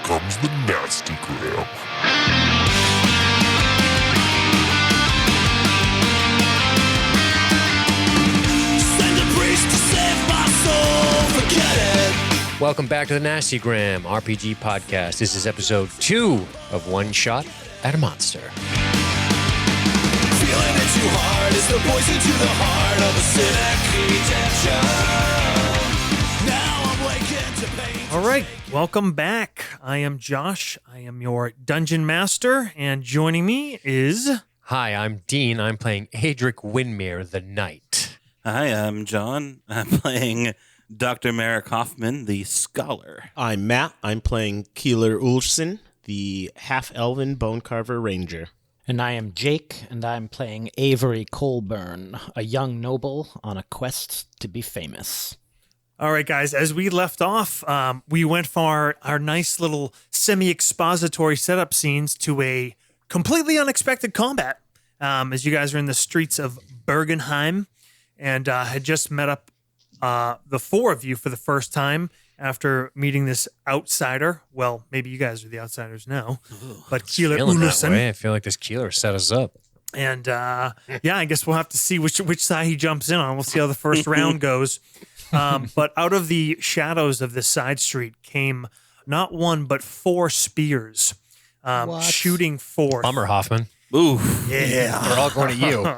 comes the nasty gram. Send a priest to save my soul, forget it. Welcome back to the Nastygram RPG podcast. This is episode 2 of One Shot at a Monster. Feeling it too hard is the poison to the heart of a cynic redemption. Now I'm waking to pain. All right, welcome back. I am Josh. I am your dungeon master, and joining me is... Hi, I'm Dean. I'm playing Adric Winmere, the Knight. Hi, I'm John. I'm playing Dr. Merrick Hoffman, the Scholar. I'm Matt. I'm playing Keeler Ulfson, the half-elven bone carver ranger. And I am Jake, and I'm playing Avery Colburn, a young noble on a quest to be famous. All right, guys, as we left off, we went for our nice little semi-expository setup scenes to a completely unexpected combat. As you guys are in the streets of Bergenheim and had just met up the four of you for the first time after meeting this outsider. Well, maybe you guys are the outsiders now, but Keeler Feeling that Ulfson. way. I feel like this Keeler set us up. And yeah, I guess we'll have to see which side he jumps in on. We'll see how the first round goes. But out of the shadows of this side street came not one, but 4 spears shooting forth. Bummer, Hoffman. Ooh. Yeah. We're all going to you.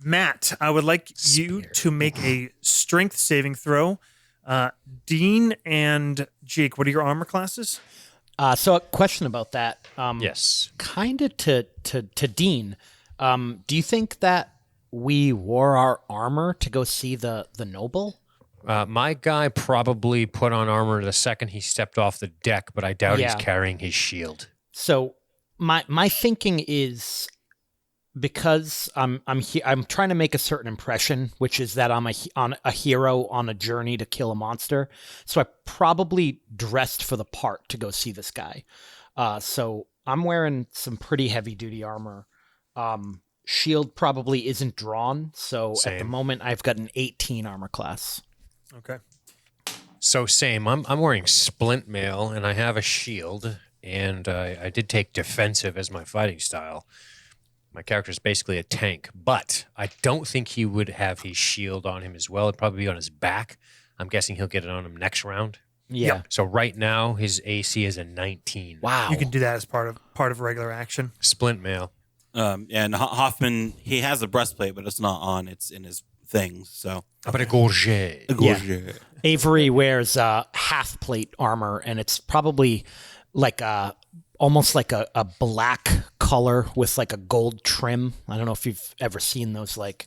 Matt, I would like you to make a strength saving throw. Dean and Jake, what are your armor classes? So a question about that. Yes. Kind of to Dean. Do you think that we wore our armor to go see the noble? My guy probably put on armor the second he stepped off the deck, but I doubt he's carrying his shield. So my thinking is, because I'm trying to make a certain impression, which is that I'm a hero on a journey to kill a monster. So I probably dressed for the part to go see this guy. So I'm wearing some pretty heavy duty armor. Shield probably isn't drawn. So Same. At the moment I've got an 18 armor class. Okay. So same. I'm wearing splint mail, and I have a shield, and I did take defensive as my fighting style. My character is basically a tank, but I don't think he would have his shield on him as well. It'd probably be on his back. I'm guessing he'll get it on him next round. Yeah. Yep. So right now his AC is a 19. Wow. You can do that as part of regular action. Splint mail. And Hoffman, he has a breastplate, but it's not on. It's in his things. So But a gorget. Yeah. Avery wears half plate armor, and it's probably like almost like a black color with like a gold trim. I don't know if you've ever seen those like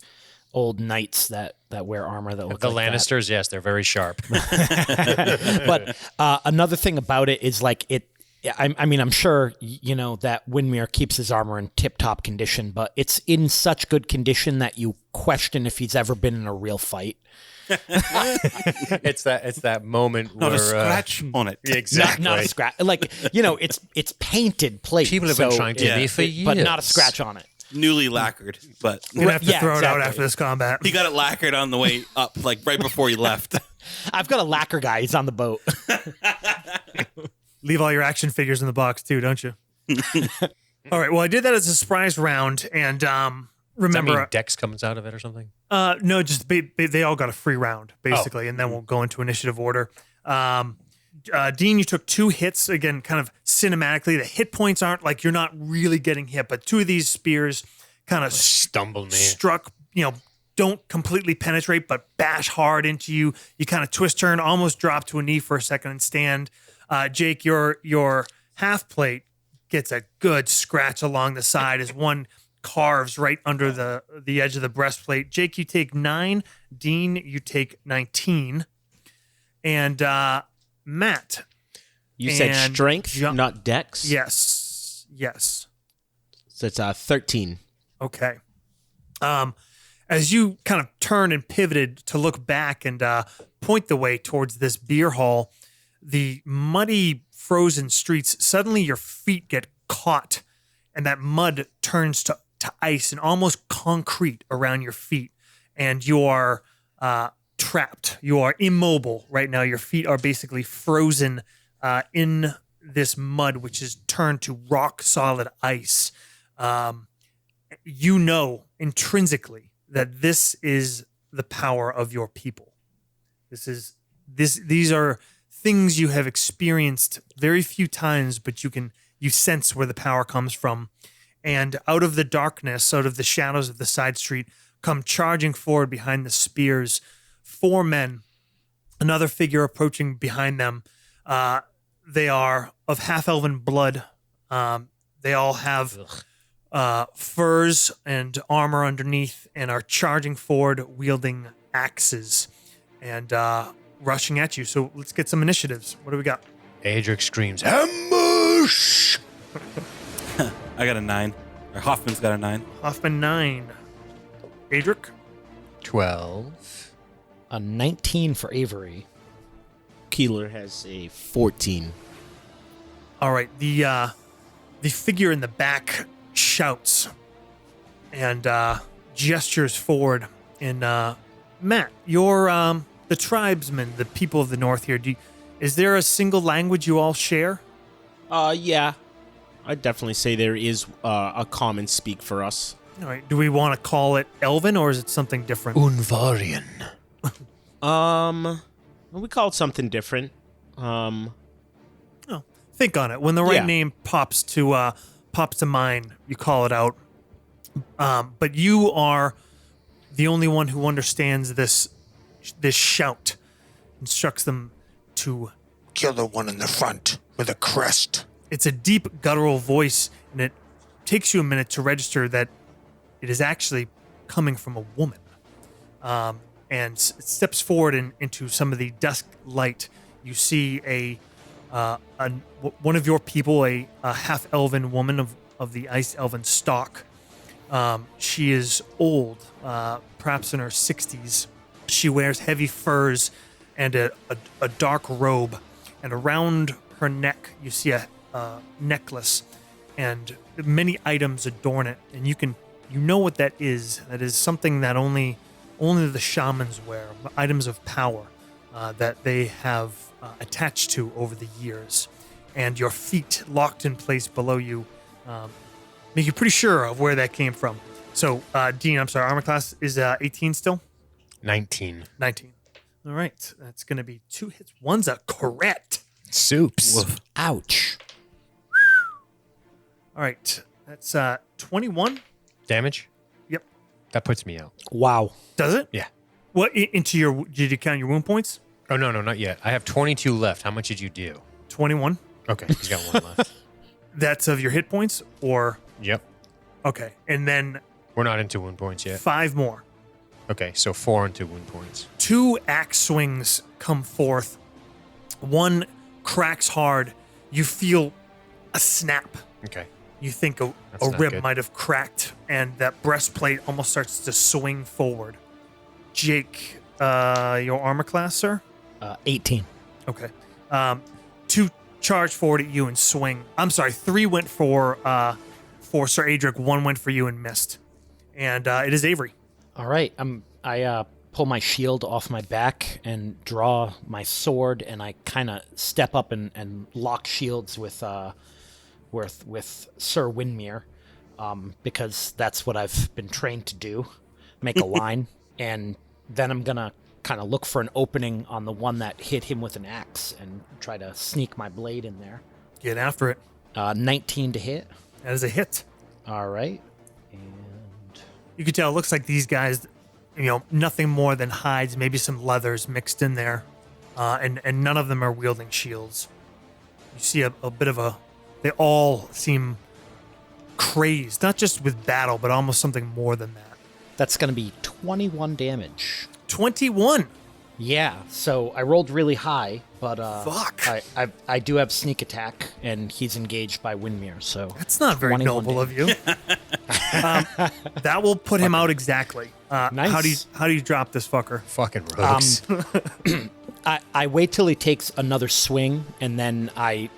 old knights that wear armor that look The like Lannisters, yes, they're very sharp. But another thing about it is like it. I mean, I'm sure you know that Winmere keeps his armor in tip-top condition, but it's in such good condition that you question if he's ever been in a real fight. It's that moment not where a scratch on it. Exactly. Not a scratch. Like, you know, it's painted plate. People have been trying to be for years. but not a scratch on it. Newly lacquered, but You're going to have to throw it out exactly. after this combat. he got it lacquered on the way up, like right before he left. I've got a lacquer guy. He's on the boat. Leave all your action figures in the box too, don't you? All right. Well, I did that as a surprise round, and Does that remember, mean Dex comes out of it or something? no, just they all got a free round basically, and then we'll go into initiative order. Dean, you took 2 hits again, kind of cinematically. The hit points aren't like you're not really getting hit, but 2 of these spears kind of Stumbled me. struck. Don't completely penetrate, but bash hard into you. You kind of twist, turn, almost drop to a knee for a second and stand. Jake, your half plate gets a good scratch along the side as one carves right under the edge of the breastplate. Jake, you take 9. Dean, you take 19. And Matt. You said And strength, not dex? Yes. So it's 13. Okay. As you kind of turned and pivoted to look back and point the way towards this beer hall, the muddy, frozen streets, suddenly your feet get caught and that mud turns to ice and almost concrete around your feet. And you are trapped. You are immobile right now. Your feet are basically frozen in this mud, which is turned to rock solid ice. You know intrinsically that this is the power of your people. These are things you have experienced very few times, but you sense where the power comes from. And out of the darkness, out of the shadows of the side street, come charging forward behind the spears 4 men, another figure approaching behind them. They are of half-elven blood. They all have furs and armor underneath and are charging forward, wielding axes and rushing at you. So let's get some initiatives. What do we got? Adric screams, ambush! I got a 9. Or Hoffman's got a 9. Hoffman 9. Adric? 12. A 19 for Avery. Keeler has a 14. All right. The figure in the back shouts and gestures forward. And Matt, you're the tribesmen, the people of the north here. Is there a single language you all share? Yeah. I'd definitely say there is a common speak for us. All right. Do we want to call it Elven or is it something different? Unvarian. We call it something different. Think on it. When the right Yeah. name pops to mind, you call it out. But you are the only one who understands this shout. Instructs them to. Kill the one in the front with a crest. It's a deep guttural voice, and it takes you a minute to register that it is actually coming from a woman. And it steps forward into some of the dusk light. You see one of your people, a half-elven woman of the ice elven stock. She is old, perhaps in her 60s. She wears heavy furs and a dark robe. And around her neck, you see a necklace, and many items adorn it. And you know what that is. That is something that only the shamans wear, items of power that they have attached to over the years. And your feet locked in place below you make you pretty sure of where that came from. So, Dean, I'm sorry, armor class is 18 still? 19. 19. All right. That's going to be 2 hits. One's a correct. Soups. Woof. Ouch. All right. That's 21. Damage? Yep. That puts me out. Wow. Does it? Yeah. What, did you count your wound points? Oh, no, not yet. I have 22 left. How much did you do? 21. Okay, he's got 1 left. That's of your hit points or? Yep. Okay. And then We're not into wound points yet. 5 more. Okay, so 4 into wound points. 2 axe swings come forth. One cracks hard. You feel a snap. Okay. You think a not rib good. might have cracked, and that breastplate almost starts to swing forward. Jake, your armor class, sir? 18. Okay. 2 charge forward at you and swing. I'm sorry, 3 went for Sir Adric, 1 went for you and missed. And it is Avery. All right. I pull my shield off my back and draw my sword, and I kind of step up and lock shields with Sir Windmere, because that's what I've been trained to do. Make a line, and then I'm gonna kind of look for an opening on the one that hit him with an axe and try to sneak my blade in there. Get after it. 19 to hit. That is a hit. All right. And You can tell it looks like these guys, nothing more than hides, maybe some leathers mixed in there. And none of them are wielding shields. You see a bit of they all seem crazed, not just with battle, but almost something more than that. that's going to be 21 damage. 21. Yeah, so I rolled really high, but Fuck. I do have sneak attack, and he's engaged by Windmere, so That's not very 21 noble of you. That will put him out exactly. Nice. How do you drop this fucker? Fucking rogues. I wait till he takes another swing, and then I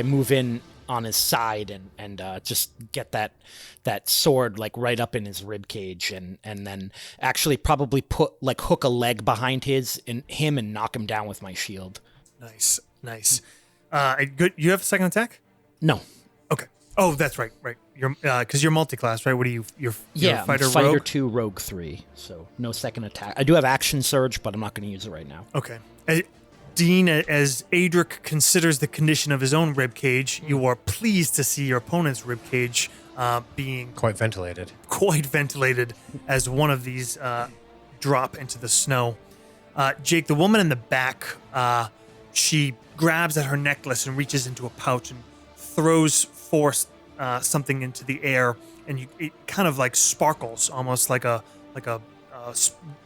move in on his side and just get that sword like right up in his rib cage and then actually probably hook a leg behind him and knock him down with my shield. Nice. Good. You have a second attack? No. Okay. Oh, that's right. You're because you're multi-class, right? What are you? You're fighter rogue? 2, rogue 3. So no second attack. I do have action surge, but I'm not going to use it right now. Okay. Dean, as Adric considers the condition of his own rib cage, you are pleased to see your opponent's rib cage being Quite ventilated. as one of these drop into the snow. Jake, the woman in the back, she grabs at her necklace and reaches into a pouch and throws forth something into the air, and it kind of like sparkles, almost like a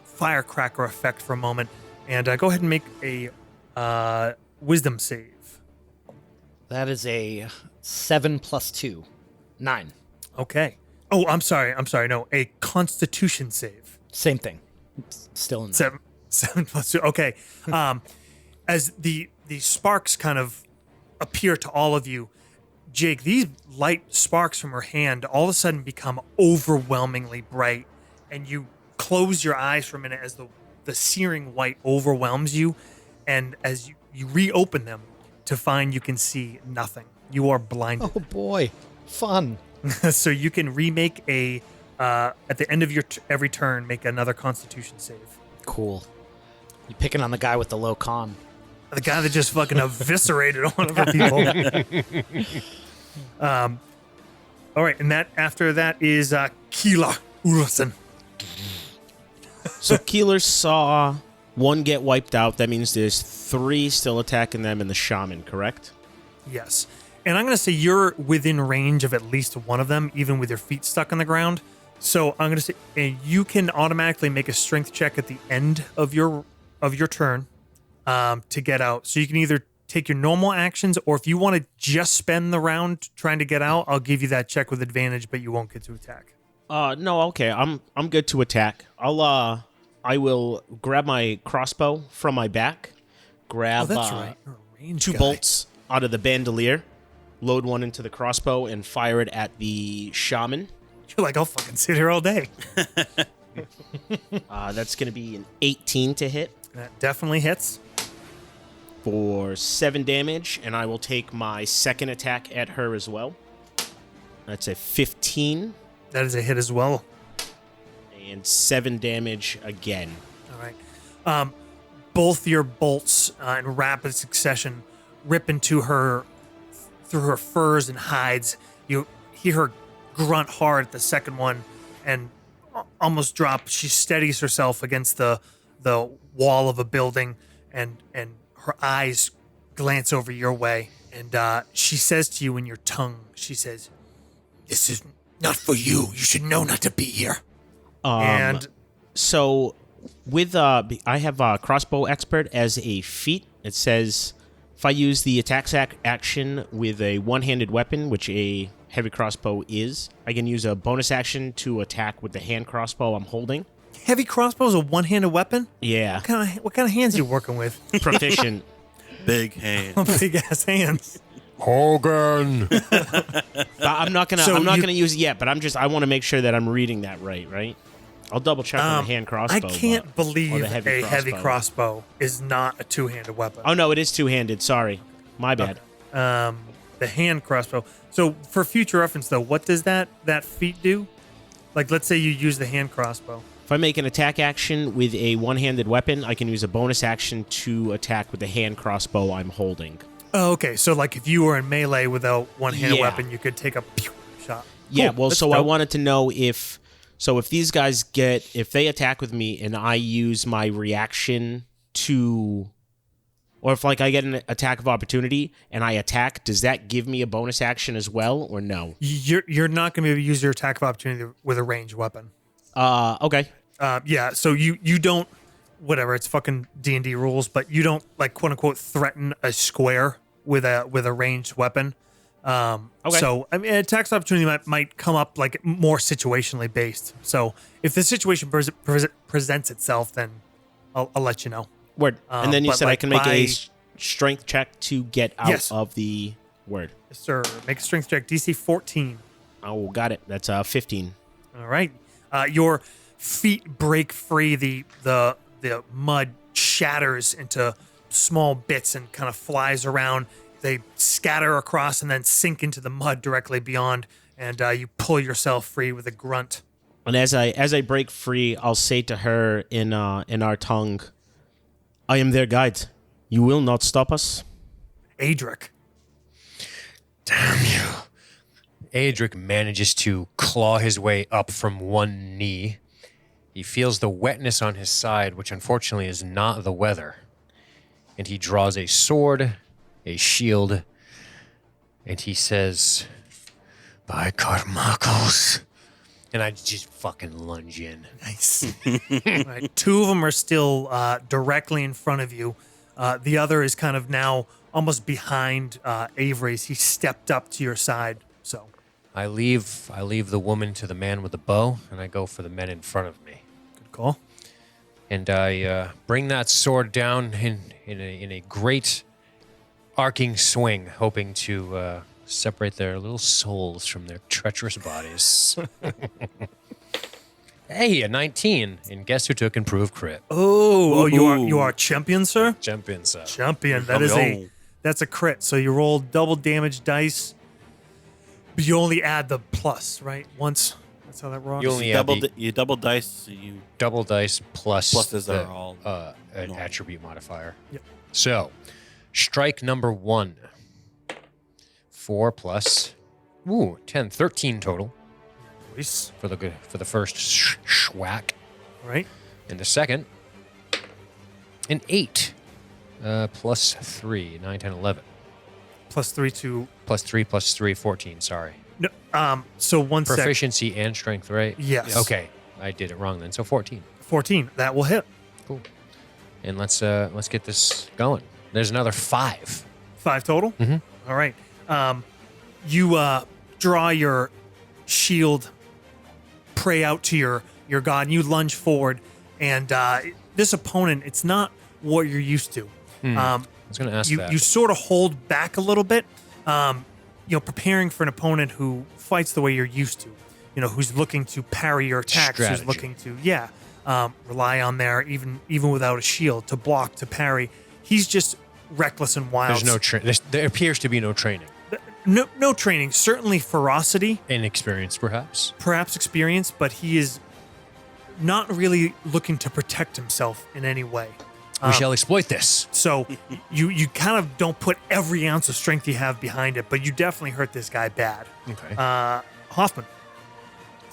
firecracker effect for a moment. And go ahead and make a wisdom save. That is a 7 plus 2. 9. Okay. Oh, I'm sorry. No, a Constitution save. Same thing. It's still in there. 7 plus 2. Okay. As the sparks kind of appear to all of you, Jake, these light sparks from her hand all of a sudden become overwhelmingly bright, and you close your eyes for a minute as the searing white overwhelms you, and as you reopen them to find you can see nothing. You are blinded. Oh boy, fun. So you can remake at the end of your every turn, make another Constitution save. Cool. You picking on the guy with the low con. The guy that just fucking eviscerated one of our people. All right, and after that is Keeler Ulfson. So Keeler saw one get wiped out. That means there's 3 still attacking them in the shaman, correct? Yes. And I'm going to say you're within range of at least one of them, even with your feet stuck on the ground. So I'm going to say and you can automatically make a strength check at the end of your turn to get out. So you can either take your normal actions, or if you want to just spend the round trying to get out, I'll give you that check with advantage, but you won't get to attack. No, okay. I'm good to attack. I will grab my crossbow from my back, grab That's right. You're a range 2 guy. bolts out of the bandolier, load one into the crossbow, and fire it at the shaman. You're like, I'll fucking sit here all day. That's going to be an 18 to hit That definitely hits. for 7 damage, and I will take my second attack at her as well. That's a 15 That is a hit as well. and 7 damage again. All right. Both your bolts in rapid succession rip into her through her furs and hides. You hear her grunt hard at the second one and almost drop. She steadies herself against the wall of a building, and her eyes glance over your way. And she says to you in your tongue, she says, This is not for you. You should know not to be here. and So with I have a crossbow expert as a feat. It says if I use the attack action with a one-handed weapon, which a heavy crossbow is, I can use a bonus action to attack with the hand crossbow I'm holding. heavy crossbow is a one-handed weapon? Yeah, What kind of hands you working with? proficient. Big hand. Big ass hands. Hogan. I'm not gonna. So I'm not you- gonna use it yet, but I want to make sure that I'm reading that right. Right. I'll double check on the hand crossbow. I can't or believe the heavy a heavy crossbow. crossbow is not a two-handed weapon. Oh no, it is two-handed. Sorry, my bad. The hand crossbow. So for future reference, though, what does that feat do? Like, let's say you use the hand crossbow. If I make an attack action with a one-handed weapon, I can use a bonus action to attack with the hand crossbow I'm holding. Oh, okay. So like if you were in melee with a one-handed Yeah. weapon, you could take a pew shot. Yeah, Cool. well, That's so I dope. wanted to know if these guys if they attack with me and I use my reaction to, or if like I get an attack of opportunity and I attack, does that give me a bonus action as well, or no? You're not going to be able to use your attack of opportunity with a ranged weapon. Okay. Yeah. So you don't, whatever. It's fucking D&D rules, but you don't like quote unquote threaten a square with a ranged weapon. Okay. So I mean, attacks of opportunity might come up like more situationally based. So if the situation presents itself, then I'll let you know. Word. And then you but, said I like, can make a by- strength check to get out Yes. of the Word. Yes, sir. Make a strength check. DC 14. Oh, got it. That's 15. All right. Your feet break free. The mud shatters into small bits and kind of flies around. They scatter across and then sink into the mud directly beyond. And you pull yourself free with a grunt. And as I break free, I'll say to her in our tongue, "I am their guide. You will not stop us." Adric. Damn you. Adric manages to claw his way up from one knee. He feels the wetness on his side, which unfortunately is not the weather. And he draws a sword, a shield, and he says, "By Carmichael's." And I just fucking lunge in. Nice. All right, 2 of them are still directly in front of you. The other is kind of now almost behind Avery's. He stepped up to your side. So I leave the woman to the man with the bow, and I go for the men in front of me. good call. And I bring that sword down in a great arcing swing, hoping to separate their little souls from their treacherous bodies. Hey, a 19, and guess who took improved crit? Oh, you are champion, sir. Jump in, sir. Champion. Champion. That's a crit. So you roll double damage dice, but you only add the plus, right? Once. That's how that works. You only add You double dice. So you double dice plus Pluses the, are all an normal. attribute modifier. Yep. So, strike number 1. 4 plus, 10, 13 total Nice. for the first schwack. All right. And the second, an 8 plus 3, 9, 10, 11. Plus 3 to Plus 3 plus 3, 14, sorry. no. So one sec. Proficiency and strength, right? Yes. Okay, I did it wrong then. So 14. 14. That will hit. Cool. And let's get this going. There's another 5. 5 total. Mhm. All right. You draw your shield, pray out to your god, and you lunge forward. And this opponent, it's not what you're used to. I was going to ask that. You sort of hold back a little bit, preparing for an opponent who fights the way you're used to, who's looking to parry your attacks, Strategy. who's looking to, rely on their, even without a shield, to block, to parry. He's just reckless and wild. There's no there appears to be no training. No training, certainly ferocity, Inexperience, perhaps. perhaps experience, but he is not really looking to protect himself in any way. We shall exploit this. So you kind of don't put every ounce of strength you have behind it, but you definitely hurt this guy bad. Okay. Hoffman.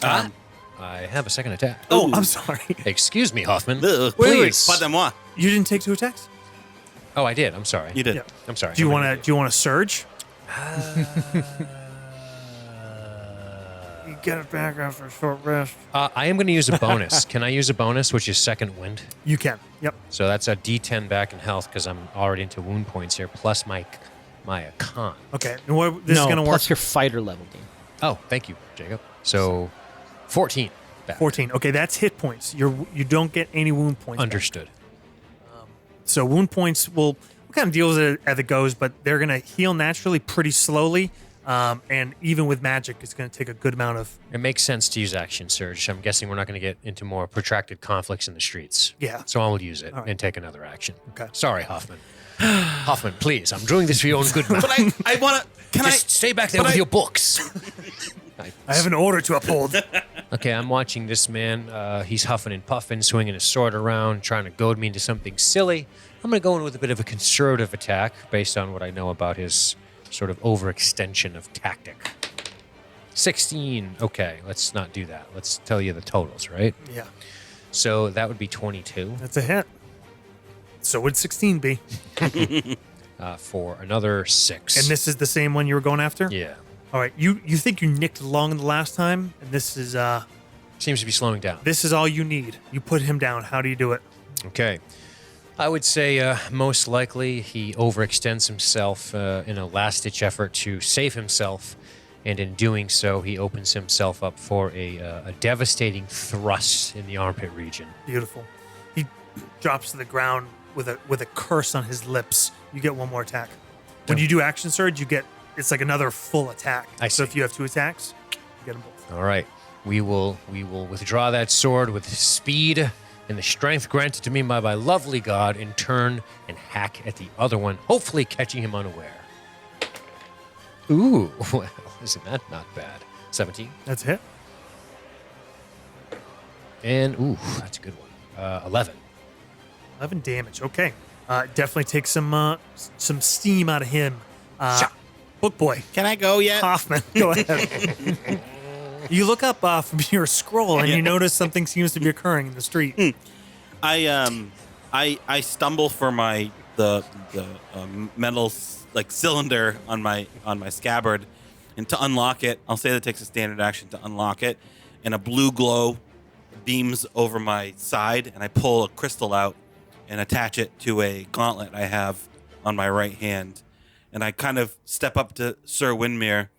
I have a second attack. Oh, I'm sorry. Excuse me, Hoffman. Ugh, Please. Pardon-moi. You didn't take 2 attacks? Oh, I did. I'm sorry. You did. Yeah. I'm sorry. Do you want to surge? You get it back after a short rest. I am going to use a bonus. Can I use a bonus, which is second wind? You can. Yep. So that's a D10 back in health because I'm already into wound points here, plus my con. Okay. And what this is going to work? plus your fighter level, Dean. Oh, thank you, Jacob. So 14 back. 14. Okay, that's hit points. You don't get any wound points. back. Understood. So wound points we'll kind of deal with it as it goes, but they're going to heal naturally pretty slowly. And even with magic, it's going to take a good amount of... It makes sense to use action surge. I'm guessing we're not going to get into more protracted conflicts in the streets. Yeah. So I will use it All right. and take another action. Okay. Sorry, Hoffman. Hoffman, please. I'm doing this for your own good. But I want to. Just stay back there but with I- your books. I have an order to uphold. Okay, I'm watching this man. He's huffing and puffing, swinging his sword around, trying to goad me into something silly. I'm going to go in with a bit of a conservative attack based on what I know about his sort of overextension of tactic. 16. Okay, let's not do that. Let's tell you the totals, right? Yeah, So that would be 22 that's a hit. So would 16 be? for another 6. And this is the same one you were going after? Yeah. All right. You think you nicked along the last time, and this is Seems to be slowing down. all you need. You put him down. How do you do it? Okay. I would say most likely he overextends himself in a last-ditch effort to save himself, and in doing so, he opens himself up for a devastating thrust in the armpit region. Beautiful. He drops to the ground with a curse on his lips. You get one more attack. When you do action surge, you get it's like another full attack. I So see. if you have 2 attacks, you get them both. All right. We will withdraw that sword with speed and the strength granted to me by my lovely god in turn and hack at the other one, hopefully catching him unaware. Ooh, well, isn't that not bad? 17. That's a hit. And, ooh, that's a good one. 11. 11 damage. Okay. Definitely take some steam out of him. Book boy. Can I go yet? Hoffman, go ahead. You look up from your scroll and you notice something seems to be occurring in the street. I stumble for the metal cylinder on my scabbard, and to unlock it, I'll say that takes a standard action to unlock it, and a blue glow beams over my side, and I pull a crystal out and attach it to a gauntlet I have on my right hand, and I kind of step up to Sir Windmere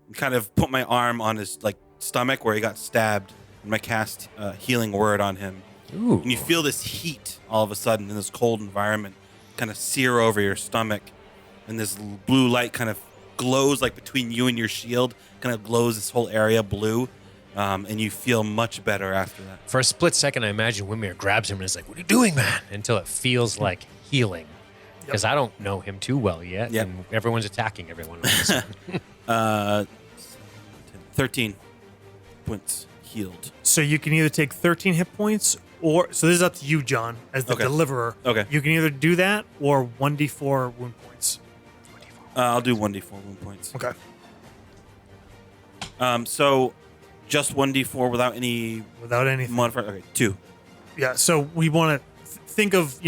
and kind of put my arm on his stomach where he got stabbed, and I cast healing word on him. Ooh. And you feel this heat all of a sudden in this cold environment kind of sear over your stomach, and this blue light kind of glows between you and your shield, kind of glows this whole area blue, and you feel much better after that. For a split second, I imagine Wimir grabs him and is like, "What are you doing, man?" Until it feels like healing. Because I don't know him too well yet, Yep. and everyone's attacking everyone. All of a sudden. 13 points healed. So you can either take 13 hit points so this is up to you, John, as the Okay. deliverer. Okay. You can either do that or 1d4 wound points. I'll do 1d4 wound points. Okay. So just 1d4 without any Without anything. modifier. Okay, 2. Yeah, so we want to think of,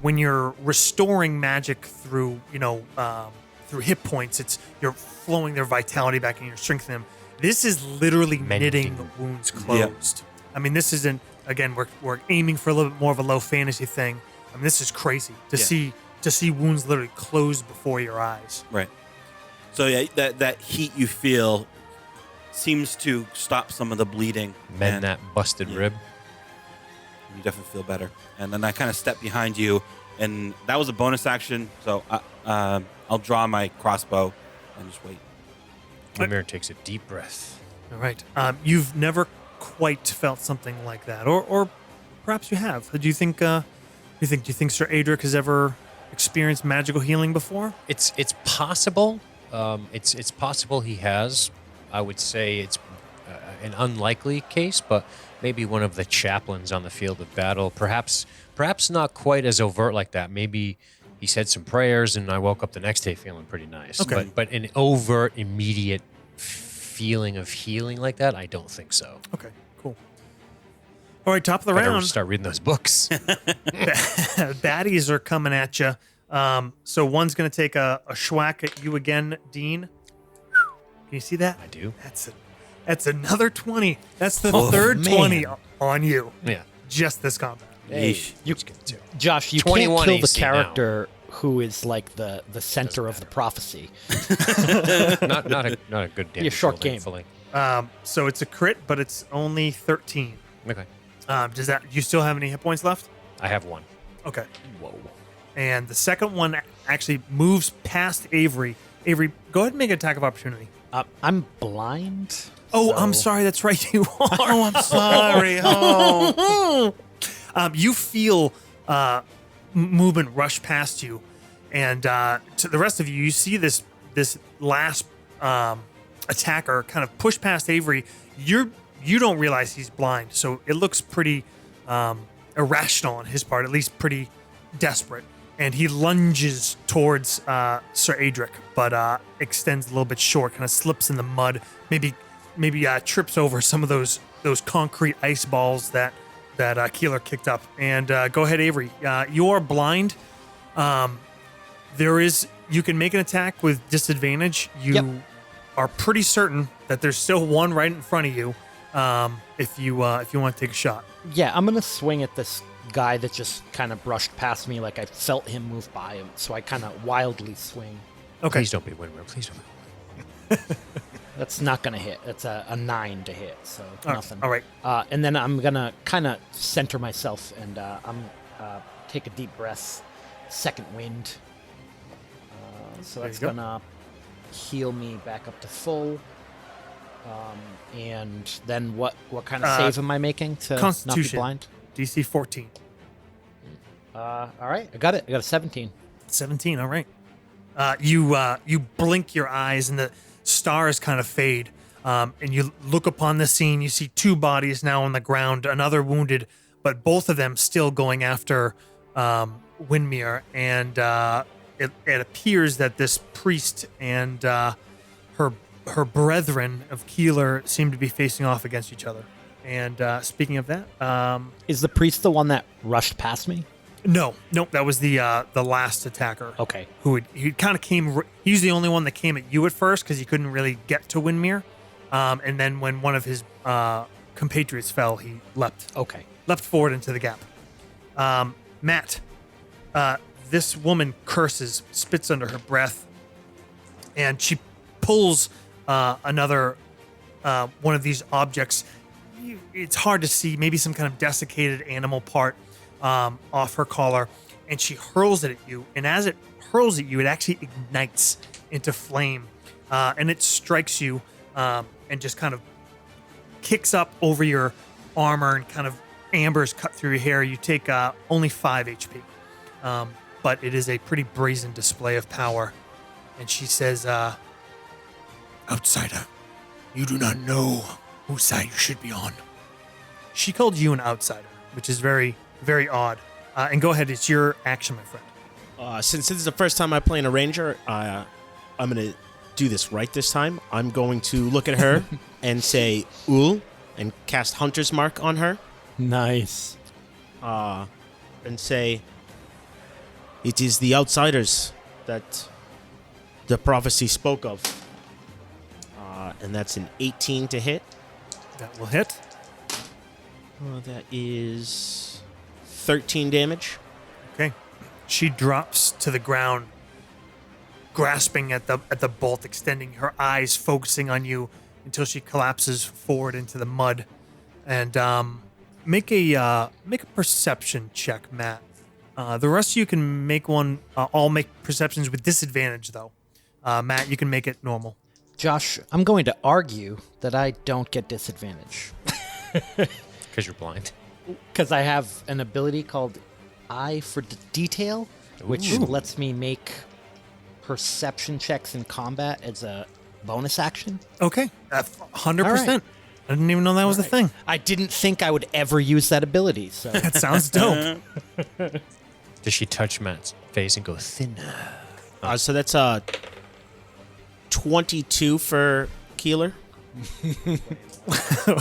when you're restoring magic through, through hit points, you're flowing their vitality back and you're strengthening them. This is literally knitting Mending. wounds closed. I mean, this isn't, again, we're aiming for a little bit more of a low fantasy thing. I mean, this is crazy to see wounds literally closed before your eyes. Right. So yeah, that heat you feel seems to stop some of the bleeding. Mend and that busted rib. You definitely feel better. And then I kind of step behind you, and that was a bonus action. So I'll draw my crossbow and just wait. Wimir takes a deep breath. All right. You've never quite felt something like that, or perhaps you have. Do you think Sir Adric has ever experienced magical healing before? It's possible. It's possible he has. I would say it's an unlikely case, but maybe one of the chaplains on the field of battle. Perhaps not quite as overt like that. Maybe he said some prayers, and I woke up the next day feeling pretty nice. Okay. But an overt, immediate feeling of healing like that, I don't think so. Okay, cool. All right, top of the Better round. start reading those books. Baddies are coming at you. So one's going to take a schwack at you again, Dean. Can you see that? I do. That's another 20. That's the Oh, third man. 20 on you. Yeah. Just this combat. Yeesh. Josh, you 21 can't kill the AC now. character who is like the center of the prophecy. not a good damage. a short roll, game. thankfully. So it's a crit, but it's only 13. Okay. Do you still have any hit points left? I have one. Okay. Whoa. And the second one actually moves past Avery. Avery, go ahead and make an attack of opportunity. I'm blind. Oh, so- I'm sorry. That's right. You are. Oh, I'm sorry. Oh. You feel movement rush past you, and to the rest of you, you see this last attacker kind of push past Avery. You don't realize he's blind, so it looks pretty irrational on his part, at least pretty desperate. And he lunges towards Sir Adric, but extends a little bit short, kind of slips in the mud, maybe trips over some of those concrete ice balls that Keeler kicked up. And go ahead, Avery. You are blind. You can make an attack with disadvantage. You are pretty certain that there's still one right in front of you. If you want to take a shot. Yeah, I'm gonna swing at this guy that just kind of brushed past me, like I felt him move by him. So I kind of wildly swing. Okay. Please don't be Wimir. Please don't be. That's not gonna hit. It's a 9 to hit, so nothing. All right. And then I'm gonna kind of center myself and I'm take a deep breath, second wind. So There that's you go. gonna heal me back up to full. And then what kind of save am I making to not be Constitution. blind? DC 14. All right, I got it. I got a 17. 17, all right. You blink your eyes and the stars kind of fade. And you look upon the scene. You see two bodies now on the ground, another wounded, but both of them still going after Windmere. And it appears that this priest and her brethren of Keeler seem to be facing off against each other. And speaking of that, Is the priest the one that rushed past me? nope, that was the last attacker. Okay. He kind of came. He's the only one that came at you at first because he couldn't really get to Windmere. And then when one of his compatriots fell, he leapt forward into the gap. Matt, this woman curses, spits under her breath, and she pulls another one of these objects. It's hard to see, maybe some kind of desiccated animal part off her collar, and she hurls it at you. And as it hurls at you, it actually ignites into flame, and it strikes you and just kind of kicks up over your armor and kind of ambers cut through your hair. You take only 5 HP, but it is a pretty brazen display of power. And she says, Outsider, you do not know whose side you should be on. she called you an outsider, which is very, very odd. And go ahead, it's your action, my friend. Since this is the first time I play in a ranger, I'm going to do this right this time. I'm going to look at her and say, "Ul," and cast Hunter's Mark on her. Nice. And say, "It is the outsiders that the prophecy spoke of." And that's an 18 to hit. That will hit. That is 13 damage. Okay. She drops to the ground, grasping at the bolt, extending her eyes, focusing on you until she collapses forward into the mud. And make a perception check, Matt. The rest of you can make one. All make perceptions with disadvantage, though. Matt, you can make it normal. Josh, I'm going to argue that I don't get disadvantage Because you're blind. because I have an ability called Eye for Detail, which lets me make perception checks in combat as a bonus action. Okay, 100%. All right. I didn't even know that was a thing. I didn't think I would ever use that ability, so That sounds dope. Does she touch Matt's face and go thinner? So that's 22 for Keeler.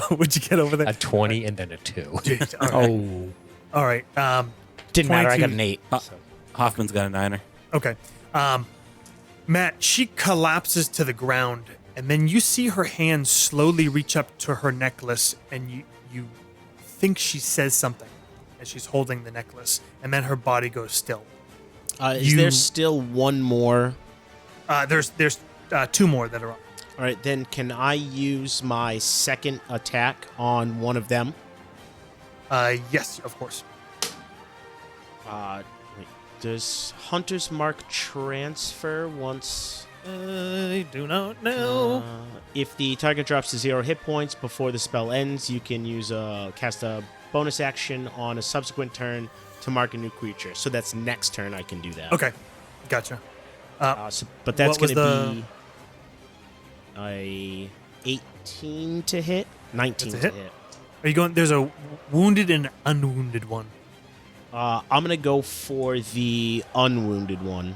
What'd you get over there? A 20 and then a 2. Jeez, all right. All right. didn't matter. I got 22. an 8. Hoffman's got a 9er. Okay. Matt, she collapses to the ground, and then you see her hand slowly reach up to her necklace, and you think she says something as she's holding the necklace, and then her body goes still. Is there still one more? There's 2 more that are up. All right, then can I use my second attack on one of them? Yes, of course. Wait, does Hunter's Mark transfer once? I do not know. If the target drops to 0 hit points before the spell ends, you can cast a bonus action on a subsequent turn to mark a new creature. So that's next turn I can do that. Okay, gotcha. But that's What was going to be a 18 to hit, 19 That's a to hit. hit. Are you going? There's a wounded and unwounded one. I'm going to go for the unwounded one.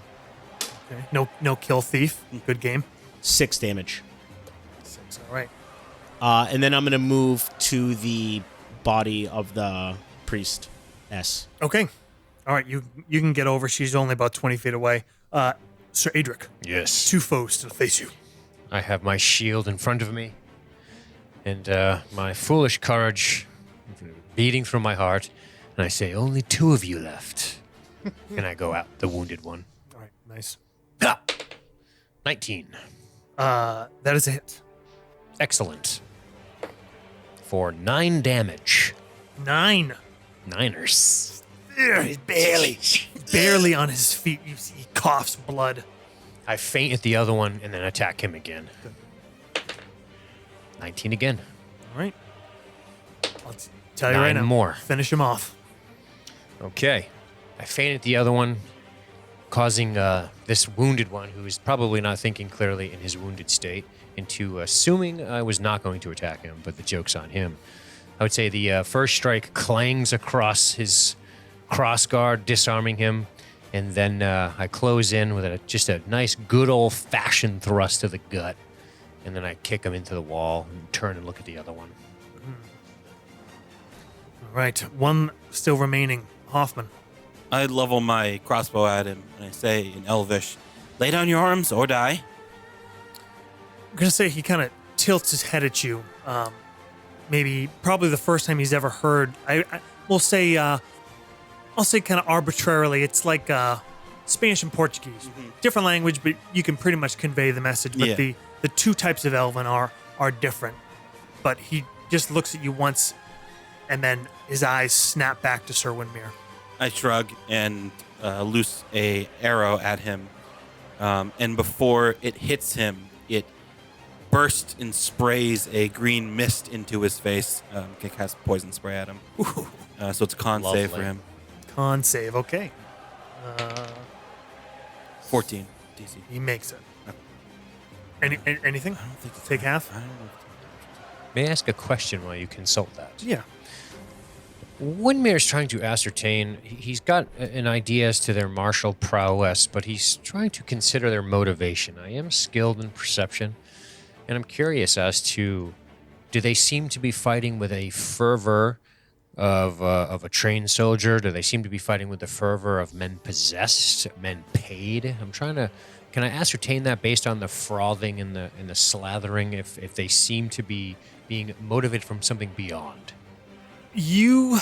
Okay. No kill thief. Good game. 6 damage. 6. All right. And then I'm going to move to the body of the priest. Okay. All right. You can get over. She's only about 20 feet away. Sir Adric, Yes. 2 foes still face you. I have my shield in front of me, and my foolish courage beating through my heart, and I say, only 2 of you left. And I go out, the wounded one. All right. Nice. Ah! 19. That is a hit. Excellent. For 9 damage. 9. Niners. He's barely on his feet. You see, he coughs blood. I feint at the other one and then attack him again. 19 again. All right. I'll tell you right 9 now. more. Finish him off. Okay. I feint at the other one, causing this wounded one, who is probably not thinking clearly in his wounded state, into assuming I was not going to attack him, but the joke's on him. I would say the first strike clangs across his crossguard, disarming him, and then I close in with just a nice, good old-fashioned thrust to the gut, and then I kick him into the wall and turn and look at the other one. All right. One still remaining. Hoffman. I level my crossbow at him and I say in Elvish, "Lay down your arms or die." I'm going to say he kind of tilts his head at you. Probably the first time he's ever heard. I'll say kind of arbitrarily. It's like Spanish and Portuguese. Different language, but you can pretty much convey the message. But Yeah. the two types of Elven are different. But he just looks at you once, and then his eyes snap back to Sir Windmere. I shrug and loose a arrow at him, and before it hits him, it bursts and sprays a green mist into his face. Can cast poison spray at him, so it's a con save for Lovely. him. Con save. Okay. 14 DC. He makes it. Anything? I don't think it's Take half? I don't know. May I ask a question while you consult that? Yeah. Windmere's trying to ascertain, he's got an idea as to their martial prowess, but he's trying to consider their motivation. I am skilled in perception, and I'm curious as to, do they seem to be fighting with a fervor of a trained soldier? Do they seem to be fighting with the fervor of men possessed, men paid? Can I ascertain that based on the frothing and the slathering, if they seem to be being motivated from something beyond? You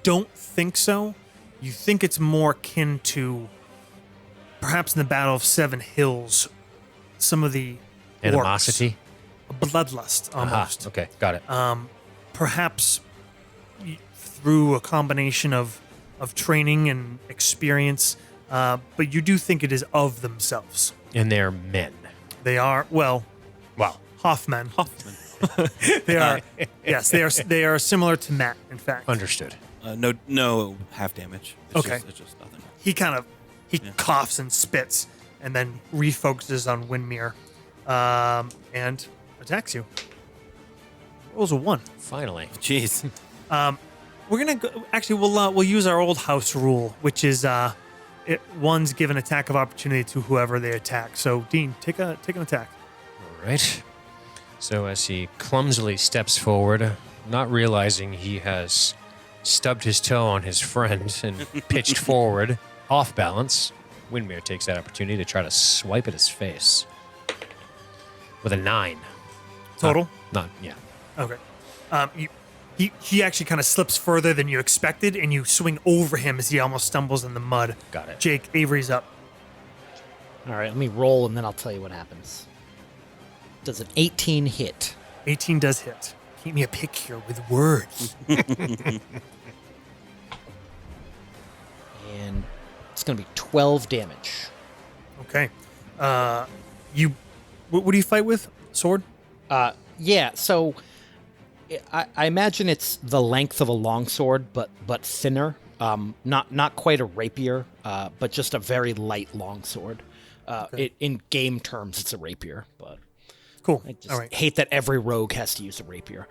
don't think so. You think it's more akin to perhaps in the Battle of Seven Hills, some of the Animosity? orcs. Bloodlust almost. Aha, okay, got it. Perhaps through a combination of training and experience, but you do think it is of themselves. And they're men. They are, well, Wow. Hoffman. They are, yes, they are similar to Matt, in fact. Understood. No half damage. Okay. It's just nothing. He coughs and spits and then refocuses on Windmere and attacks you. Rolls a 1. Finally. Jeez. We're gonna go, actually we'll use our old house rule, which is one's give an attack of opportunity to whoever they attack. So Dean, take an attack. All right. So as he clumsily steps forward, not realizing he has stubbed his toe on his friend and pitched forward, off balance, Windmere takes that opportunity to try to swipe at his face with a 9. Total? Yeah. Okay. He actually kind of slips further than you expected, and you swing over him as he almost stumbles in the mud. Got it. Jake, Avery's up. All right, let me roll and then I'll tell you what happens. Does an 18 hit? 18 does hit. Keep me a pick here with words. And it's going to be 12 damage. Okay. What do you fight with? Sword? Yeah, so I imagine it's the length of a longsword, but thinner. Not quite a rapier, but just a very light longsword. In game terms, it's a rapier, but Cool. I just All right. hate that every rogue has to use a rapier.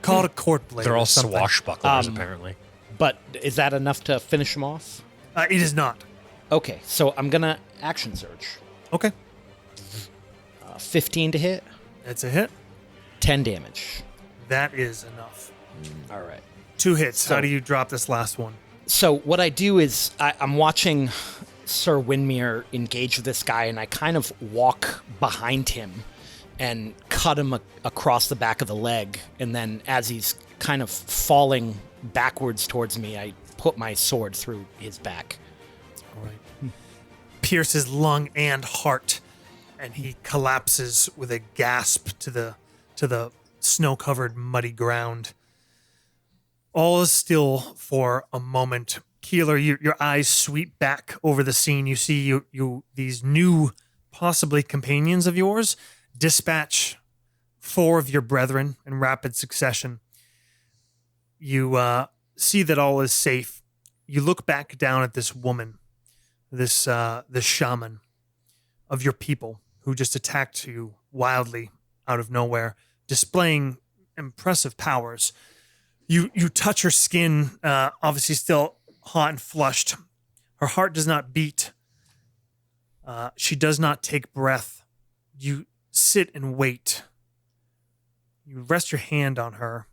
Call it a court blade. They're all or something. swashbucklers, apparently. But is that enough to finish him off? It is not. Okay, so I'm gonna action surge. Okay. 15 to hit, That's a hit. 10 damage. That is enough. All right. 2 hits. So- How do you drop this last one? So what I do is I'm watching Sir Windmere engage with this guy, and I kind of walk behind him and cut him across the back of the leg. And then as he's kind of falling backwards towards me, I put my sword through his back. All right. Pierce his lung and heart, and he collapses with a gasp to the snow-covered, muddy ground. All is still for a moment. Keeler, your eyes sweep back over the scene. You see these new, possibly companions of yours, dispatch 4 of your brethren in rapid succession. You see that all is safe. You look back down at this woman, this shaman of your people who just attacked you wildly out of nowhere, displaying impressive powers. You touch her skin, obviously still hot and flushed. Her heart does not beat. She does not take breath. You sit and wait. You rest your hand on her.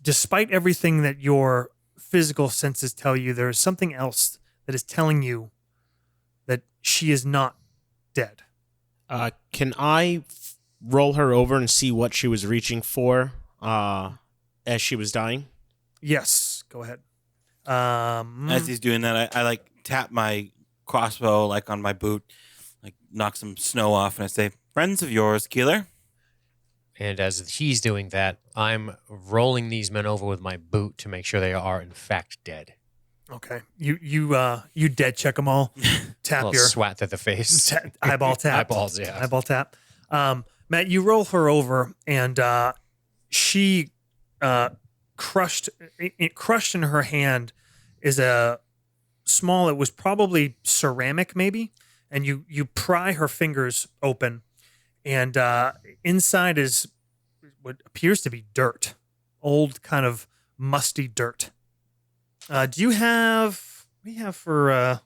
Despite everything that your physical senses tell you, there is something else that is telling you that she is not dead. Can I roll her over and see what she was reaching for as she was dying? Yes, go ahead. As he's doing that, I like tap my crossbow like on my boot, like knock some snow off, and I say, "Friends of yours, Keeler." And as he's doing that, I'm rolling these men over with my boot to make sure they are in fact dead. Okay, you dead check them all. Tap A little your swat to the face. eyeball tap. Eyeballs, yeah. Eyeball tap. Matt, you roll her over, and she crushed in her hand is a small. It was probably ceramic, maybe, and you pry her fingers open, and inside is what appears to be dirt, old kind of musty dirt. Do you have what do you have for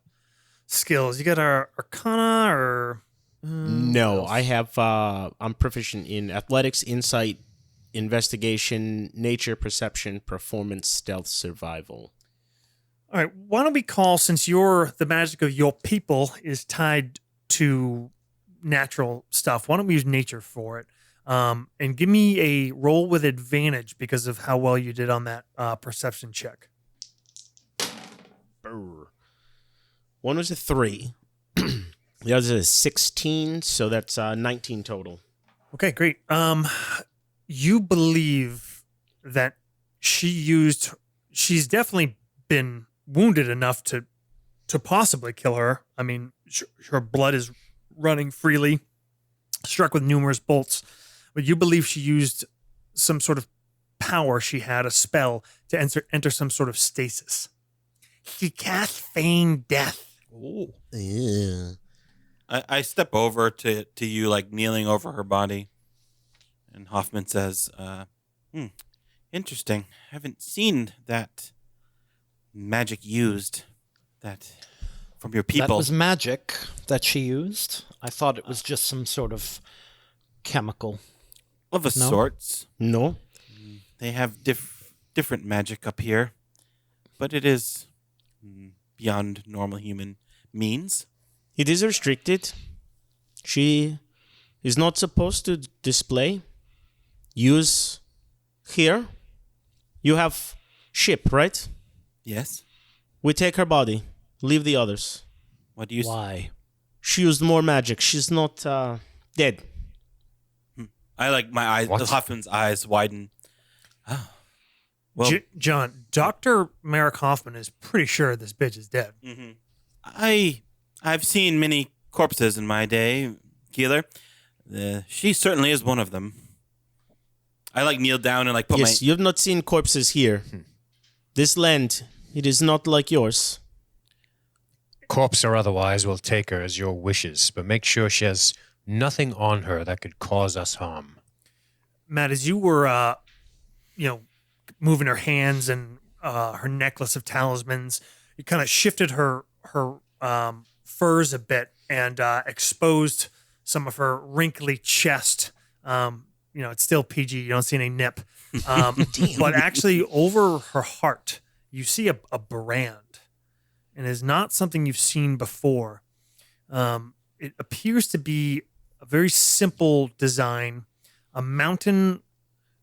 skills? You got our Arcana or No, I have. I'm proficient in athletics, insight, investigation, nature, perception, performance, stealth, survival. All right, why don't we call, since the magic of your people is tied to natural stuff, why don't we use nature for it? And give me a roll with advantage because of how well you did on that perception check. Brr. One was a 3. The other is a 16, so that's 19 total. Okay, great. You believe that she's definitely been wounded enough to possibly kill her. I mean, her blood is running freely, struck with numerous bolts. But you believe she used some sort of power she had, a spell, to enter some sort of stasis. She cast feign death. Ooh. Yeah. I step over to you, like kneeling over her body, and Hoffman says, interesting. Haven't seen that magic used that from your people." That was magic that she used. I thought it was just some sort of chemical. Of a No? sorts. No? They have different magic up here, but it is beyond normal human means. It is restricted. She is not supposed to display. Use here. You have ship, right? Yes. We take her body. Leave the others. What do you? Why? She used more magic. She's not dead. I like my eyes. What? Hoffman's eyes widen. Oh. Well, John, Dr. Merrick Hoffman is pretty sure this bitch is dead. I've seen many corpses in my day, Keeler. She certainly is one of them. I like kneel down and like put Yes, you have not seen corpses here. This land, it is not like yours. Corpse or otherwise, we'll take her as your wishes, but make sure she has nothing on her that could cause us harm. Matt, as you were, moving her hands and her necklace of talismans, you kind of shifted her furs a bit and exposed some of her wrinkly chest. It's still PG. You don't see any nip. But actually over her heart, you see a brand, and it's not something you've seen before. It appears to be a very simple design, a mountain,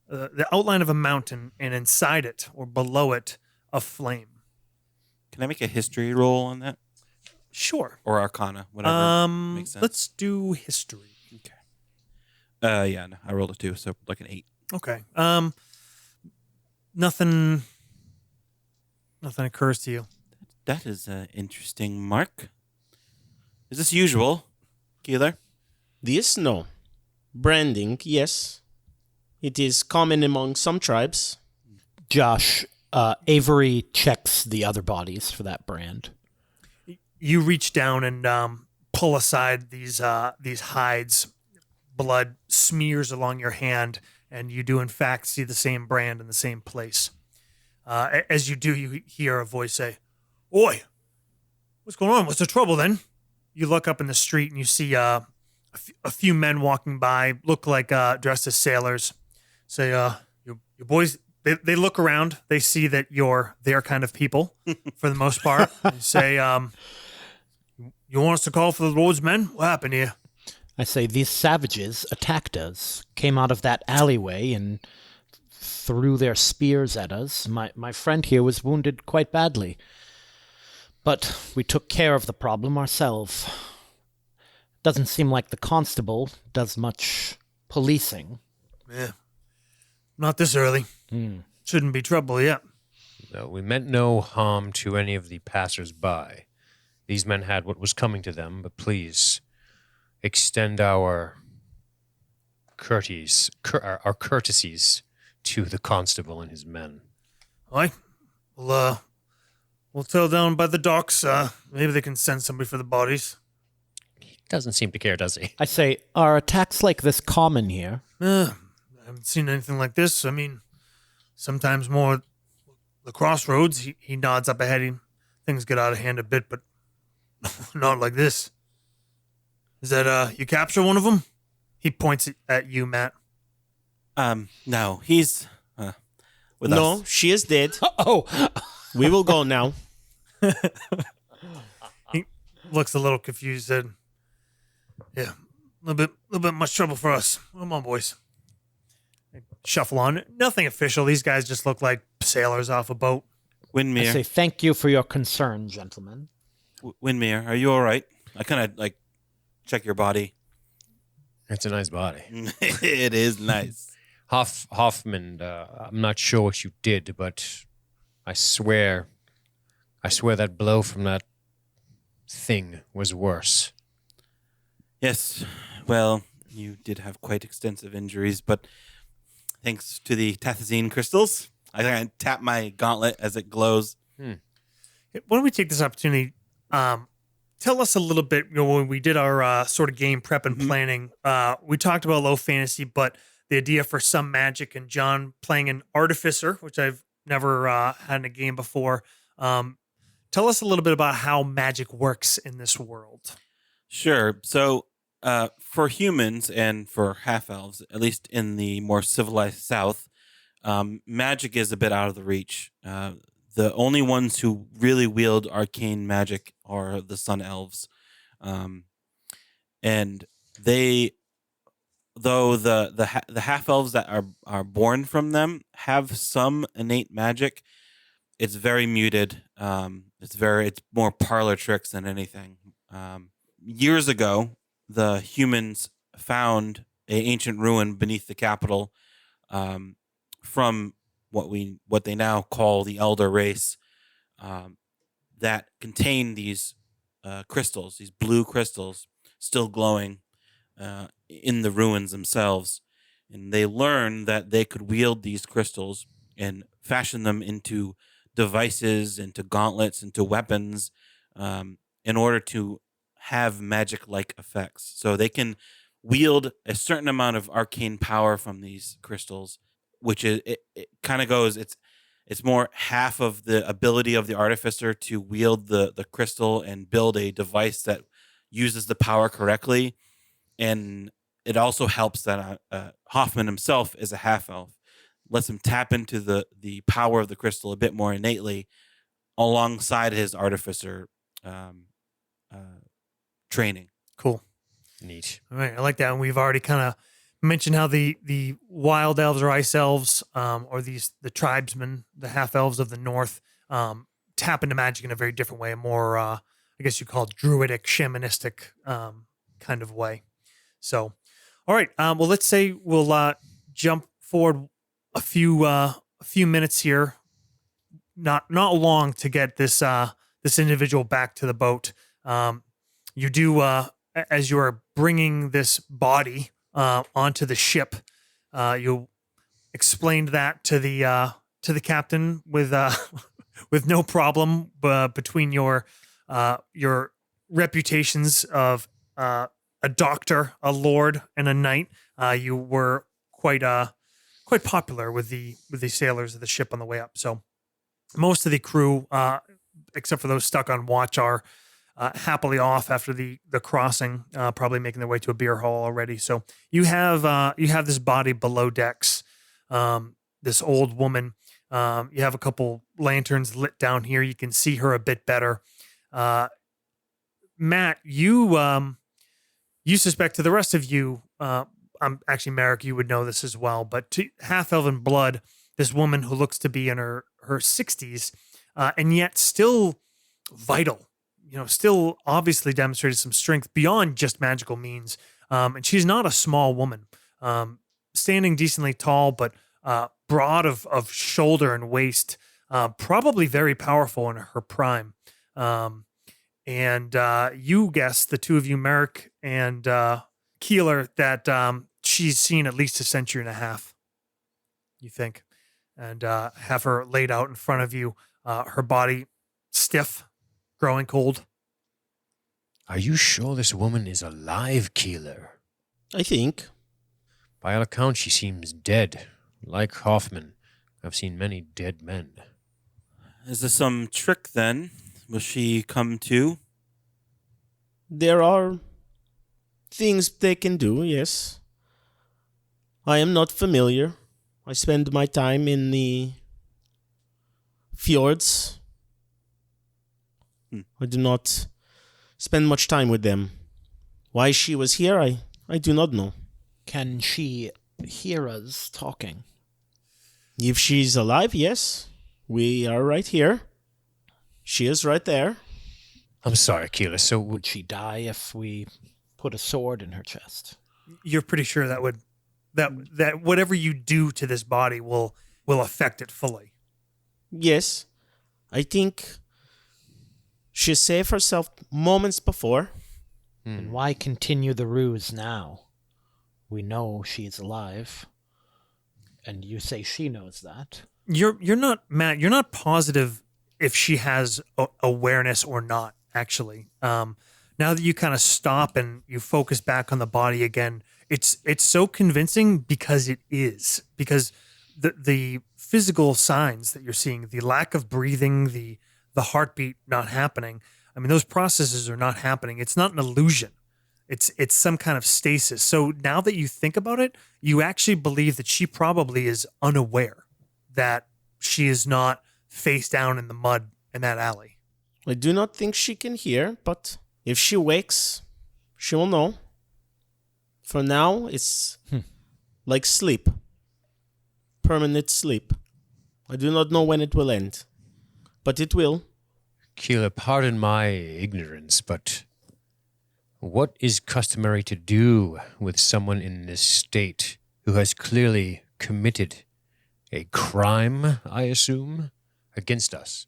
the outline of a mountain, and inside it or below it, a flame. Can I make a history roll on that? Sure. Or Arcana, whatever makes sense. Let's do history. Okay. Yeah, no, I rolled a 2, so like an 8. Okay. Nothing occurs to you. That is interesting, Mark. Is this usual, Keeler? This? No. Branding, yes. It is common among some tribes. Josh, Avery checks the other bodies for that brand. You reach down and pull aside these hides. Blood smears along your hand, and you do in fact see the same brand in the same place. As you do, you hear a voice say, "Oi, what's going on? What's the trouble then?" You look up in the street and you see a few men walking by, look like dressed as sailors. Say, your boys, they look around. They see that you're their kind of people for the most part. They say, "You want us to call for the Lord's men? What happened here?" I say, these savages attacked us, came out of that alleyway and threw their spears at us. My friend here was wounded quite badly. But we took care of the problem ourselves. Doesn't seem like the constable does much policing. Yeah, not this early. Shouldn't be trouble yet. No, we meant no harm to any of the passers-by. These men had what was coming to them, but please extend our courtesies to the constable and his men. All right. We'll tell down by the docks. Maybe they can send somebody for the bodies. He doesn't seem to care, does he? I say, are attacks like this common here? I haven't seen anything like this. I mean, sometimes more the crossroads. He nods up ahead. Things get out of hand a bit, but not like this. Is that, you capture one of them? He points at you, Matt. No, he's with No, us. she is dead. Oh, We will go now. He looks a little confused. Said, "Yeah, a little bit much trouble for us. Come on, boys." They shuffle on. Nothing official. These guys just look like sailors off a boat. I Windmere, say, thank you for your concern, gentlemen. Windmere, are you all right? I kind of check your body. It's a nice body. It is nice. Hoffman, I'm not sure what you did, but I swear that blow from that thing was worse. Yes, well, you did have quite extensive injuries, but thanks to the Tathazine crystals, I kind of tap my gauntlet as it glows. Why don't we take this opportunity? Tell us a little bit. When we did our sort of game prep and planning, we talked about low fantasy, but the idea for some magic and John playing an artificer, which I've never had in a game before. Tell us a little bit about how magic works in this world. Sure. So, for humans and for half elves, at least in the more civilized South, magic is a bit out of the reach. The only ones who really wield arcane magic are the Sun Elves, and they, though the half elves that are born from them have some innate magic, it's very muted. It's more parlor tricks than anything. Years ago, the humans found an ancient ruin beneath the capital, from what they now call the Elder Race, that contain these crystals, these blue crystals, still glowing in the ruins themselves. And they learned that they could wield these crystals and fashion them into devices, into gauntlets, into weapons, in order to have magic-like effects. So they can wield a certain amount of arcane power from these crystals, which is it kind of goes. It's more half of the ability of the artificer to wield the crystal and build a device that uses the power correctly, and it also helps that Hoffman himself is a half elf, lets him tap into the power of the crystal a bit more innately, alongside his artificer training. Cool. Neat. All right. I like that. And we've already kind of mentioned how the wild elves or ice elves, or the tribesmen, the half elves of the north, tap into magic in a very different way, a more, I guess you call it druidic, shamanistic kind of way. So, all right. Well, let's say we'll jump forward a few minutes here. Not long to get this this individual back to the boat. You do, as you are bringing this body onto the ship, you explained that to the captain with with no problem between your reputations of a doctor, a lord, and a knight. You were quite popular with the sailors of the ship on the way up. So most of the crew, except for those stuck on watch, are happily off after the crossing, probably making their way to a beer hall already. So you have this body below decks, this old woman. You have a couple lanterns lit down here. You can see her a bit better. Matt, you suspect, to the rest of you, I'm actually, Merrick, you would know this as well, but to half-elven blood, this woman who looks to be in her 60s, and yet still vital, still obviously demonstrated some strength beyond just magical means. And she's not a small woman, standing decently tall, but broad of shoulder and waist, probably very powerful in her prime. And you guess, the two of you, Merrick and Keeler, that she's seen at least a century and a half, you think, and have her laid out in front of you, her body stiff, growing cold. Are you sure this woman is alive, Keeler? I think. By all accounts, she seems dead. Like Hoffman, I've seen many dead men. Is this some trick then? Will she come to? There are things they can do, yes. I am not familiar. I spend my time in the fjords. I do not spend much time with them. Why she was here, I do not know. Can she hear us talking? If she's alive, yes. We are right here. She is right there. I'm sorry, Keeler. So Would she die if we put a sword in her chest? You're pretty sure that whatever you do to this body will affect it fully. Yes. I think she saved herself moments before. And why continue the ruse now? We know she's alive. And you say she knows that. You're not, Matt, you're not positive if she has awareness or not, actually. Now that you kind of stop and you focus back on the body again, it's so convincing because it is. Because the physical signs that you're seeing, the lack of breathing, the heartbeat not happening, I mean, those processes are not happening. It's not an illusion. It's some kind of stasis. So now that you think about it, you actually believe that she probably is unaware that she is not face down in the mud in that alley. I do not think she can hear, but if she wakes, she will know. For now, it's like sleep. Permanent sleep. I do not know when it will end, but it will. Keeler, pardon my ignorance, but what is customary to do with someone in this state who has clearly committed a crime, I assume, against us?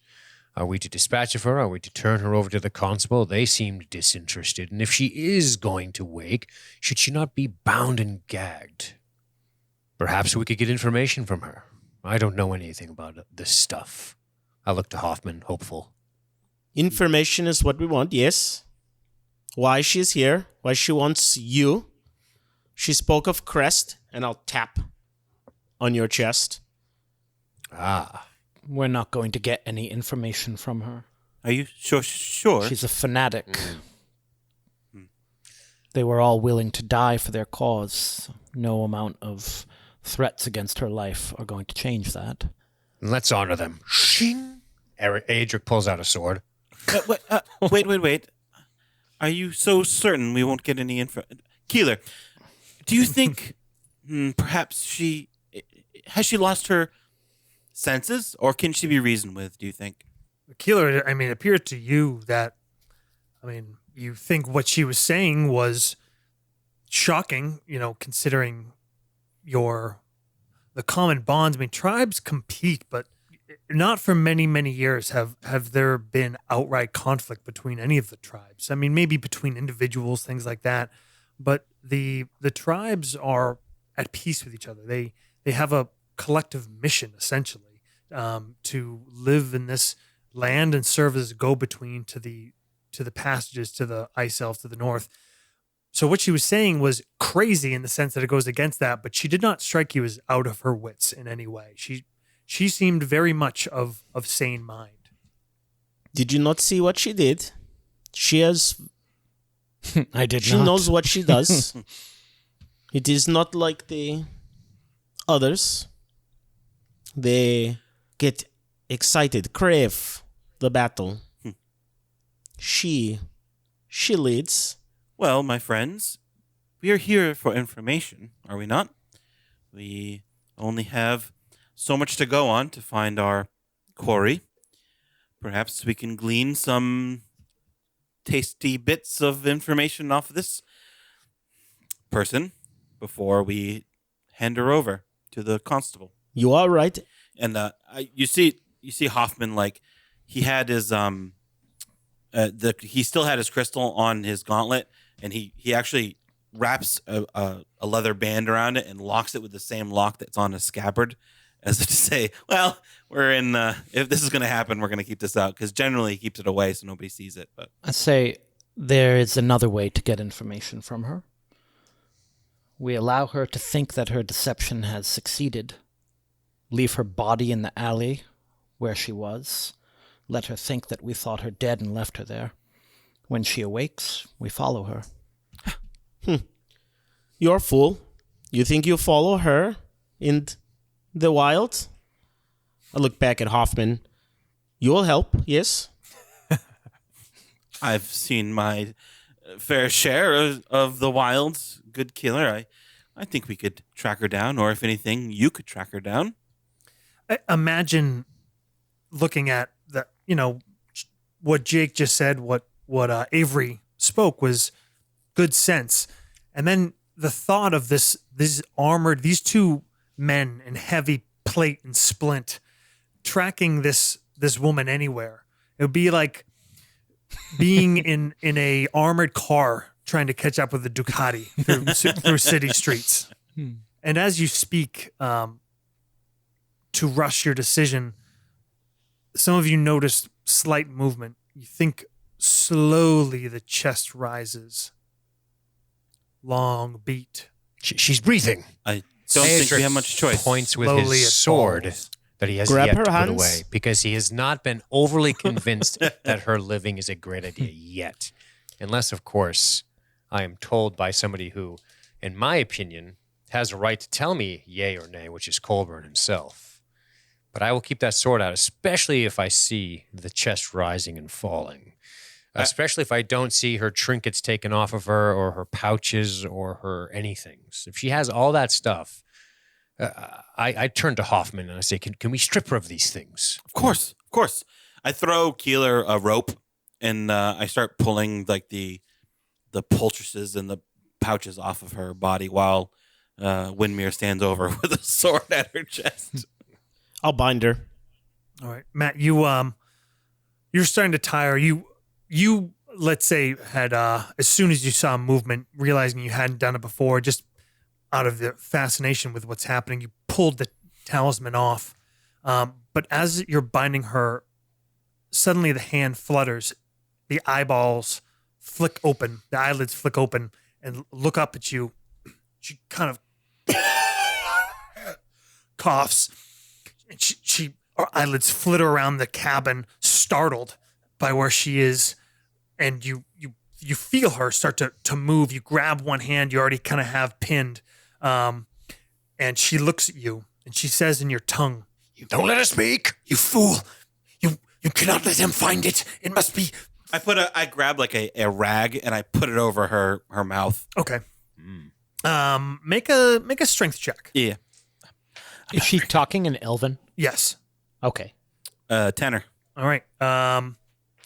Are we to dispatch of her? Are we to turn her over to the constable? They seemed disinterested, and if she is going to wake, should she not be bound and gagged? Perhaps we could get information from her. I don't know anything about this stuff. I look to Hoffman, hopeful. Information is what we want, yes. Why she's here, why she wants you. She spoke of Crest, and I'll tap on your chest. Ah. We're not going to get any information from her. Are you sure? She's a fanatic. They were all willing to die for their cause. No amount of threats against her life are going to change that. Let's honor them. Shing! Adric pulls out a sword. Wait. Are you so certain we won't get any info? Keeler, do you think perhaps has she lost her senses, or can she be reasoned with, do you think? Keeler, I mean, it appeared to you that, I mean, you think what she was saying was shocking, considering the common bonds. I mean, tribes compete, but not for many, many years have there been outright conflict between any of the tribes. I mean, maybe between individuals, things like that, but the tribes are at peace with each other. They have a collective mission essentially, to live in this land and serve as a go-between to the passages to the ice elves to the north. So what she was saying was crazy in the sense that it goes against that, but she did not strike you as out of her wits in any way. She seemed very much of sane mind. Did you not see what she did? She has. I did She not. knows what she does. It is not like the others. They get excited, crave the battle. She leads. Well, my friends, we are here for information, are we not? We only have so much to go on to find our quarry. Perhaps we can glean some tasty bits of information off this person before we hand her over to the constable. You are right. And you see Hoffman, like, he had his he still had his crystal on his gauntlet, and he actually wraps a leather band around it and locks it with the same lock that's on his scabbard, as if to say, well, we're in, if this is going to happen, we're going to keep this out, because generally he keeps it away so nobody sees it. But I say there is another way to get information from her. We allow her to think that her deception has succeeded. Leave her body in the alley where she was. Let her think that we thought her dead and left her there. When she awakes, we follow her. You're a fool. You think you follow her in the wild? I look back at Hoffman. You will help, yes? I've seen my fair share of the wilds, good killer. I think we could track her down, or if anything, you could track her down. Imagine looking at what Jake just said, what Avery spoke was good sense. And then the thought of these two men in heavy plate and splint tracking this woman anywhere. It would be like being in a armored car trying to catch up with the Ducati through city streets. And as you speak, to rush your decision, some of you notice slight movement. You think slowly the chest rises. Long beat. She's breathing. I don't think we have much choice. Points with Slowly his it sword falls. that he has Grab yet her to put hands. away because he has not been overly convinced that her living is a great idea yet. Unless, of course, I am told by somebody who, in my opinion, has a right to tell me yay or nay, which is Colburn himself. But I will keep that sword out, especially if I see the chest rising and falling. Especially if I don't see her trinkets taken off of her or her pouches or her anything. So if she has all that stuff, I turn to Hoffman and I say, can we strip her of these things? Of course. I throw Keeler a rope, and I start pulling like the poultices and the pouches off of her body while Windmere stands over with a sword at her chest. I'll bind her. All right, Matt, you're starting to tire. You let's say had as soon as you saw movement, realizing you hadn't done it before, just out of the fascination with what's happening, you pulled the talisman off. But as you're binding her, suddenly the hand flutters, the eyeballs flick open, the eyelids flick open, and look up at you. She kind of coughs. And her eyelids flitter around the cabin, startled by where she is, and you feel her start to move. You grab one hand you already kind of have pinned, and she looks at you, and she says in your tongue, Don't let her speak. You fool. You cannot let him find it. It must be. I grab like a rag and I put it over her mouth. okay. Make a strength check. Yeah. Is she talking in Elven? Yes. Okay. Tenor. All right.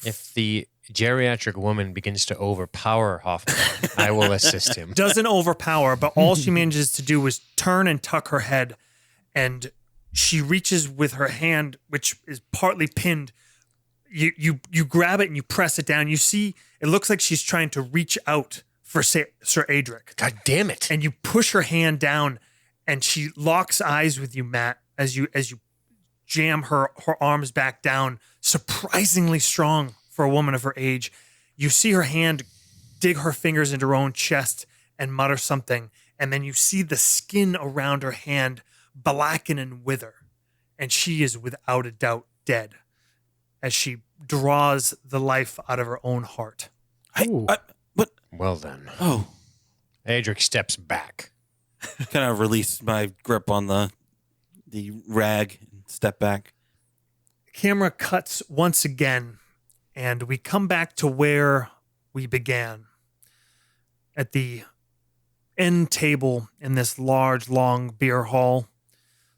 If the geriatric woman begins to overpower Hoffman, I will assist him. Doesn't overpower, but all she manages to do is turn and tuck her head, and she reaches with her hand, which is partly pinned. You grab it and you press it down. You see, it looks like she's trying to reach out for Sir Adric. God damn it. And you push her hand down, and she locks eyes with you, Matt, as you jam her arms back down. Surprisingly strong for a woman of her age. You see her hand dig her fingers into her own chest and mutter something, and then you see the skin around her hand blacken and wither, and she is without a doubt dead as she draws the life out of her own heart. What? Well then. Oh, Adric steps back. kind of released my grip on the rag and step back. Camera cuts once again, and we come back to where we began. At the end table in this large, long beer hall,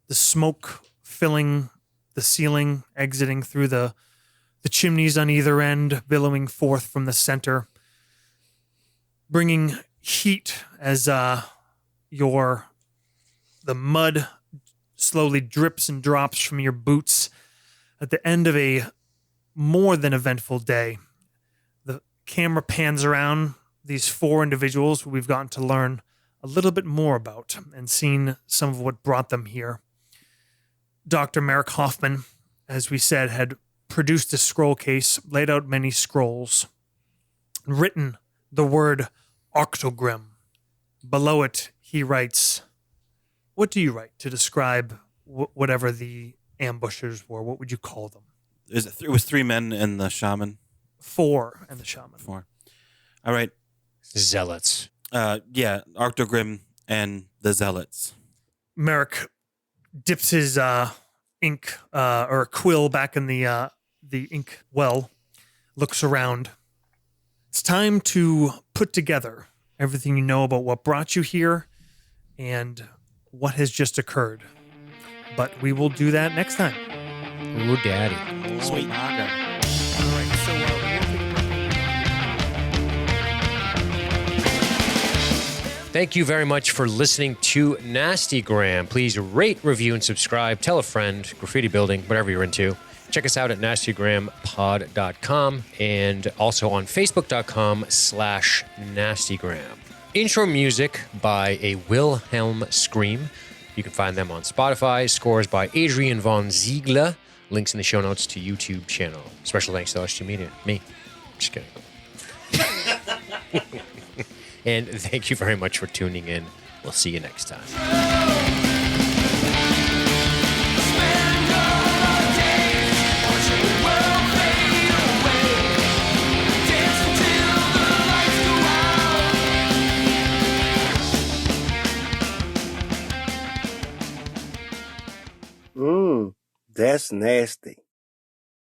the smoke filling the ceiling, exiting through the chimneys on either end, billowing forth from the center, bringing heat as the mud slowly drips and drops from your boots at the end of a more than eventful day. The camera pans around these four individuals who we've gotten to learn a little bit more about and seen some of what brought them here. Dr. Merrick Hoffman, as we said, had produced a scroll case, laid out many scrolls, written the word octogrim. Below it, he writes, what do you write to describe whatever the ambushers were? What would you call them? It was 3 men and the shaman. 4 and the shaman. 4. All right. Zealots. Yeah, Octogrim and the Zealots. Merrick dips his ink or quill back in the ink well, looks around. It's time to put together everything you know about what brought you here and what has just occurred. But we will do that next time. Ooh, daddy. Sweet. Thank you very much for listening to Nastygram. Please rate, review, and subscribe. Tell a friend, graffiti building, whatever you're into. Check us out at nastygrampod.com and also on facebook.com/nastygram. Intro music by a Wilhelm Scream. You can find them on Spotify. Scores by Adrian von Ziegler. Links in the show notes to YouTube channel. Special thanks to LSG Media. Me. Just kidding. And thank you very much for tuning in. We'll see you next time. That's nasty.